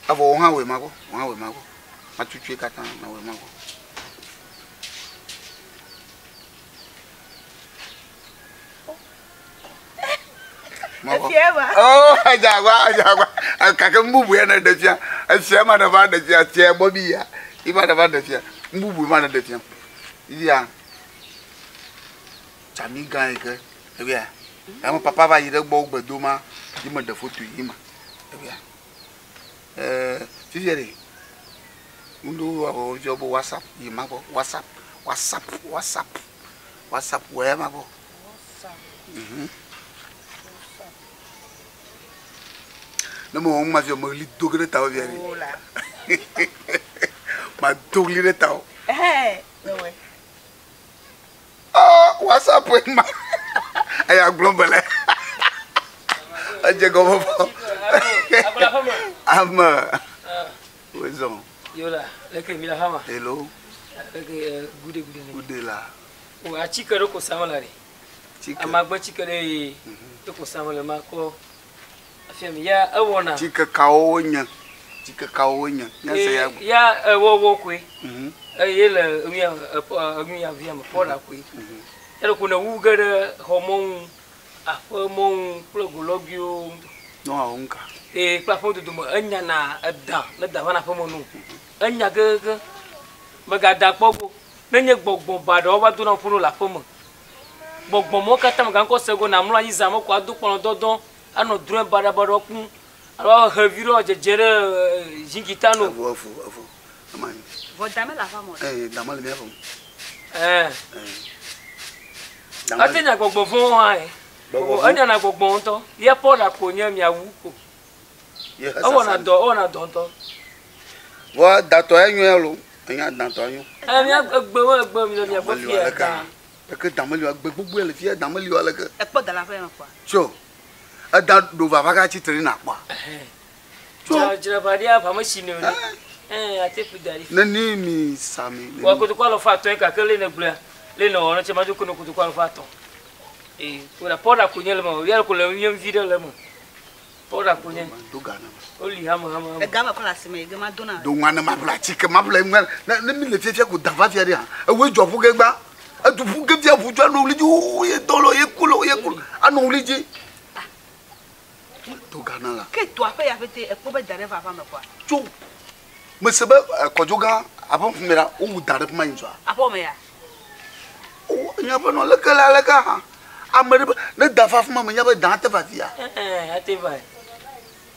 avo on ha we mago ma tutu kata na we mago oh ajagwa akaka mbubu ya na dafia afia ma na ba dafia tie bobi ya iba na ba dafia mbubu ma na dafia iya chami gan ke ebia am papa va yire gbo gbedo ma di mo da foto yi ma ebia fifere undo o jobo whatsapp yi ma bo whatsapp we ma bo no mo ma fi mo li dogre taw viari ma dogli re taw no way whatsapp ma aya glombele aje go bo ama wezon yola leke mila hama hello leke gude la o a chikero ko samala re ama gba chikere ko samala ma ko afemi ya awona chika kawonya nyasa ya wo kwe yele ya via ma pola kwe ero kuna wugere hormone afomon plogologio no aunka plafond de mo anya na da wana fomonu anya gege magada pogo nenye gbogbon bado oba do na funu la fomo gbogbon mo kata mo kan ko sego na mura yiza mo ko adu pon dodon ano drum bada bado kun alo heviro jejere jingitano afu amani vodame la famo damal me fam atenya gbogbo fun ha anya na gbogbo nto ye poda ko nya mi awuko ona do nto wa dato enyo lo enya dato enyo mi agbe mi lo mi agbo fi e ka que damali wa gbe gbogbo ele fi damali wa leke e po dala fe kwa so ada do va ka chitri na kwa so jira badia pa mo sinu ni ate fudari na ni mi sami wa ko to kwa lo fa to e ka kele ne bla le no ona che ma ko no ko to kwa lo fa to ora poda kunyele mo ya ko le nyem video le mo poda kunye do gana oli hama e gama ko la sime ge ma dona do ngana ma bla chike ma bla na mi le fefia ko dafa fia dia e we jo fu ge gba e du fu ge fia fu jo no liji o ye dolo ye kulo anu liji do gana la ke to afa ya fete e ko be dare fa fa me kwa jo me sebe ko joga abon fumera o mu dare ma yinzo apo me ya o nya ba no le ka amere ne dafa fuma me nya ba dan ta fa fia ate vai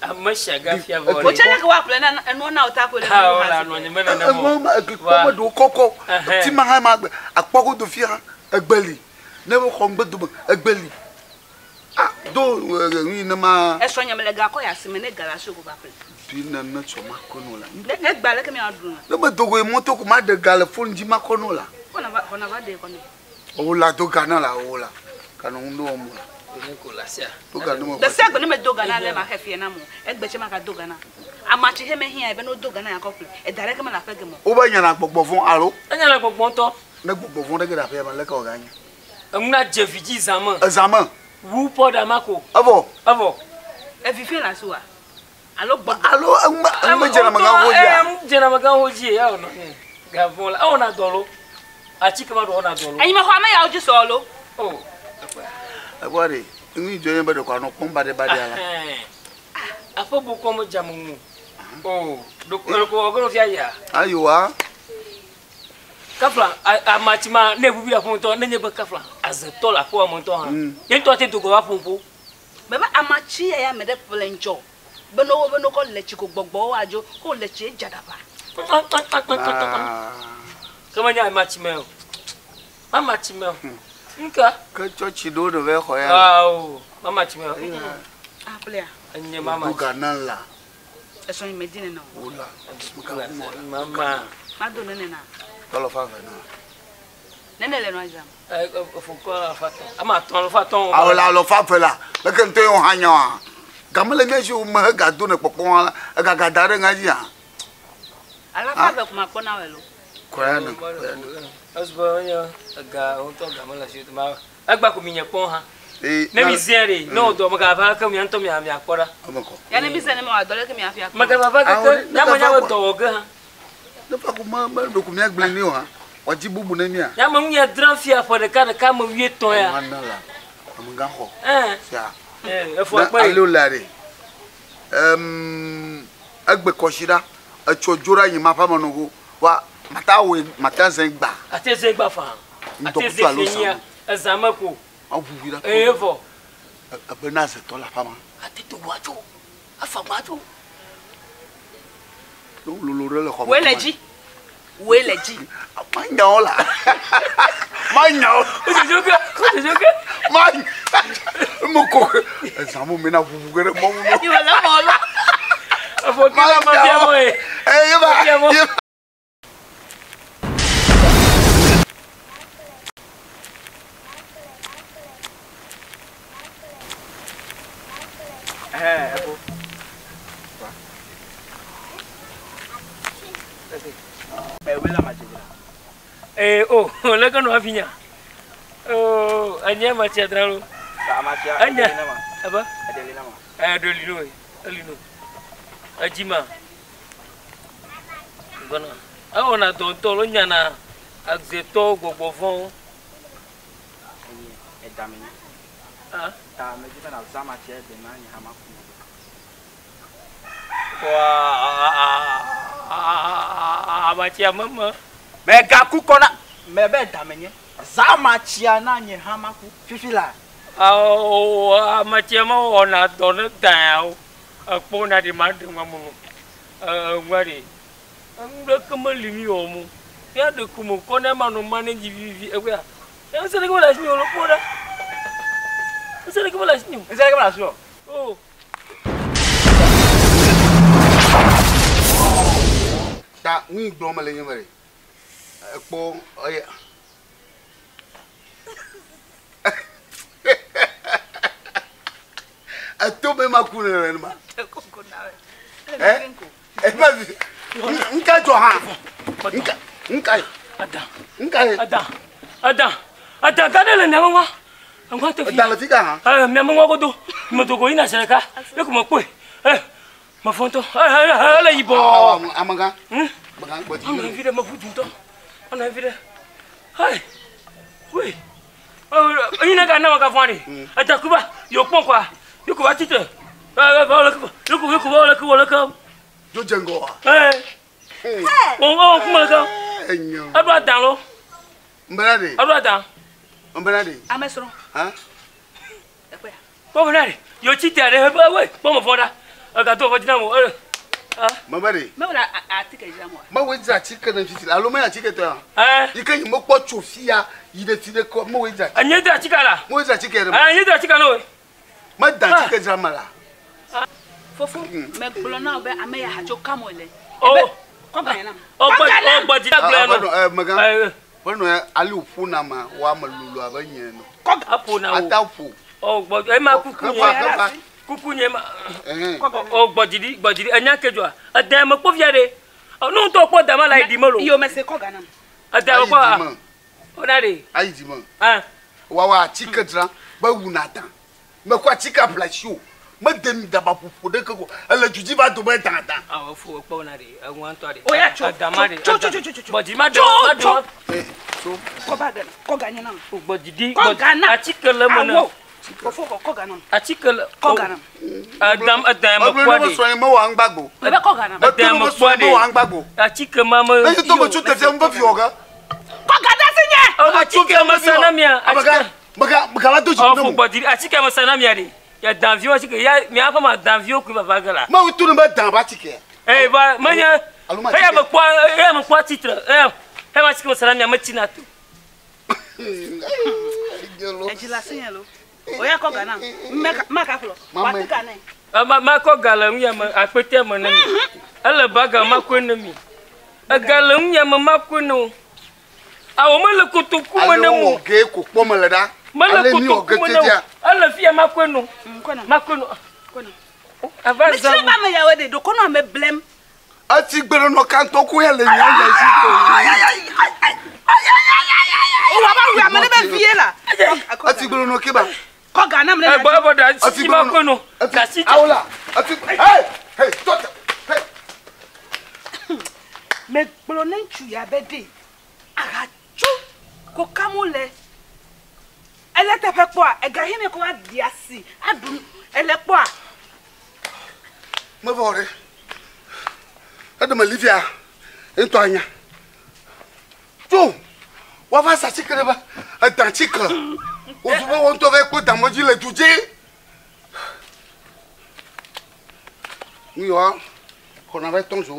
amasha gafia vole o chele ko wa plena no na ota ko le ha wala no ni mena na mo ko do koko ti ma ha ma apogo do fia egbeli ne wo ko ngbedu egbeli do ni na ma e so nya me le ga ko ya sime ne gara so ko ba pe bi na na so ma ko no la ne gba le ke mi adun ne ma dogo e moto ko ma de gale phone ji ma ko no la ona ba de ko ni o la do gana la o la kanu ndo mo ne ko la sia do gana mo de se gbe ne me do gana le ma hefie na mo egbe che ma ka do gana amachi he me hia e be no do gana ya couple e dare ke ma la fe ge mo o ba nya na gbogbo fun aro anya la gbogbo nto na gbogbo fun de ga da fe ma le ka o ga nya amna jeviji zaman wu poda mako avo e fi la so a alo amma jena maga hoji ya ono ga vola ona dolo achika ma do ona dolo anyi ma kwa ma ya oji solo agware ngi joye ba de kwa no pomba de ba de ala afo bu ko mo jamu do ko ogoro fi aya ayiwa kafla amachima ne bubi afun to ne nyebe kafla azeto la fo mo to han ye to te dogo wa funfun be ma amachi ya me de plenjo be no ko lechi ko gbogbo ajo ko lechi jadaba kama nya amachima amachima nka ka chochi do do ve ho ya mama chima plea anye mama buga nan la eso ni medine na ola mama mado nene na tolo fa ve na nene le no ajam faut quoi faton ama ton faton ala lo fa fe la le kan te o hanya gamale me ju ma ga do ne popo ga ga dare ngaji ya ala fa be kuma kona welo koya na asba nya ga on to gamala shi ma agba ko minya pon ha Ne misere, no do magava ka mi anto mi akora. Ya ne misere me wa dole ke mi afia. Magava ka na mo nya do ga. No pa ko ma do ko mi agble ni o ha. O ji bubu na mi a. Ya mo nya drafia for the ka mo wie ton ya. Manala. Amanga ho. Sia. E fo pa. Alo lare. Agbe koshira achojura yin ma pa monugo wa mata zen gba. Ate zen gba fa. Ate zen yin azamako. Avuvira. Evo. Abena se to la fama. Ate to wajo. Afamajo. No lolore le ko. Weleji. Manyola. Manyo. Ojojoke. Man. Moko. Zamu mena vuvugere mo mo. Yo la mola. Afo kila mafia mo e. Yeba. Le no afinya. Anya machi adralo. Anya. Apa? Adelino. Ajima. Bona. Ona tonto lo nyana. Axeto gogofon. Edamini. Ta me jibe na zama che de na nya hamaku. Amachi mama. Mega kukona mebe damenye zama chia na nye hamaku fifila amachi ma ona dona dao akpona di madu mamu ngari ngre kemelimi omu ya de kumu kona manu manage vivi ewa ya sele ko la sinyo lo poda sele ko la sinyo oh Ta ni gbo ma le yin mere. Epo oya. Ato be makune re ma. Ma nka jo ha. Ada kadele na mwa. Ngwa to fi. Da la fika ha. Me mwa go do. Mo to go ina sereka. E ko mo pe. Ma fonto. Ala ibo. Amanga. Magang bo ti. Ana vide ma futunto. Ana vide. Hai. Oui. Ina ga na wa ka fani. Ata kuba yo pon kwa. Yo ko batite. Yo ko. Jo jengo. Kuma ka. Enyo. Adu adan lo. Mbrade. Adu adan. Mbrade. Amesro. Ha? Ekwe. Bo mbrade. Yo chite are we. Bo mo fonda. Aga to fojina mo. Mbrade. Me wala atike jamo. Ma we za chike na fitila. Alo ma chike to. Ikan mo po chofia yide tide ko mo we za. Anye da chika la. Mo we za chike re. Anye da chika no. Ma da chike jama la. Fofo me blona obe ameya hajo kamole. Oh. Ko ba na. Bodi da blona. Magan. Bono ali ufu na ma wa malulu abanye no. Ko apo na o. Atafu. E ma kuku nye. Kuku nye ma. Bodi anya kejo. Adan mo po fiare. No to po da ma la idi mo lo. Yo me se ko gana. Adan ko. Onare. Ayi di mo. Wa chike dra ba wunata. Me kwa chika plasio. Ma dem da ba pupu de ko. Ala juji ba to ba tan tan. Fo po onare. Awan to are. Oya cho. Adamare. Bodi ma do. So Ko ba gana. Ko ganya na. Bodi. Ko gana. Achike le mo na. Fofo ko gana. Achike Ko gana. Adam mo mo kwade. so yin mo wa ngbagbo. Me be ko gana. Adam mo kwade. Mo wa ngbagbo. Achike mama. E to mo chute fe mo fi oga. Ko gana sinye. Achike mo sanamia. Maga la doji no. Bodi achike mo sanamia de. Ya danvio achike ya mi afa ma danvio ku ba bagala. Ma wi tunu ba dan ba chike. Ba manya. Ya mo kwa titre. Ma achike mo sanamia ma tinatu. Ejila sinye lo. Oya ko gana. Maka flo. Wa ti gana. Ma ko galam ya ma apete mo na mi. Ala baga ma ko na mi. Galam ya ma ko no. Awo ma le kutuku mo na mo. Ge ko po mo le da. Ma le kutuku mo na. Ala fi ma ko no. Ma ko no. Avaza. Me ba me ya we de do ko no me blem. Ati gbero no kan to ko hele nya ya si ko. O wa ba wi amene be fie la. Ati gbero no ke ba. Ko Ghana me. Eh bo da si ma ko no. Da si. Aula. Hey, stop. Hey. Me plonen chu ya bede. Aga chu ko kamole. Ele te fe po, e ga hime ko adiasi. Adun ele po. Me vore. Ade ma Livia. Ento anya. Tu. Wa va sa chikere ba. Atan chikere. O tu won to ve ko dan moji le tuje. Ni wa. Ko na ve ton so.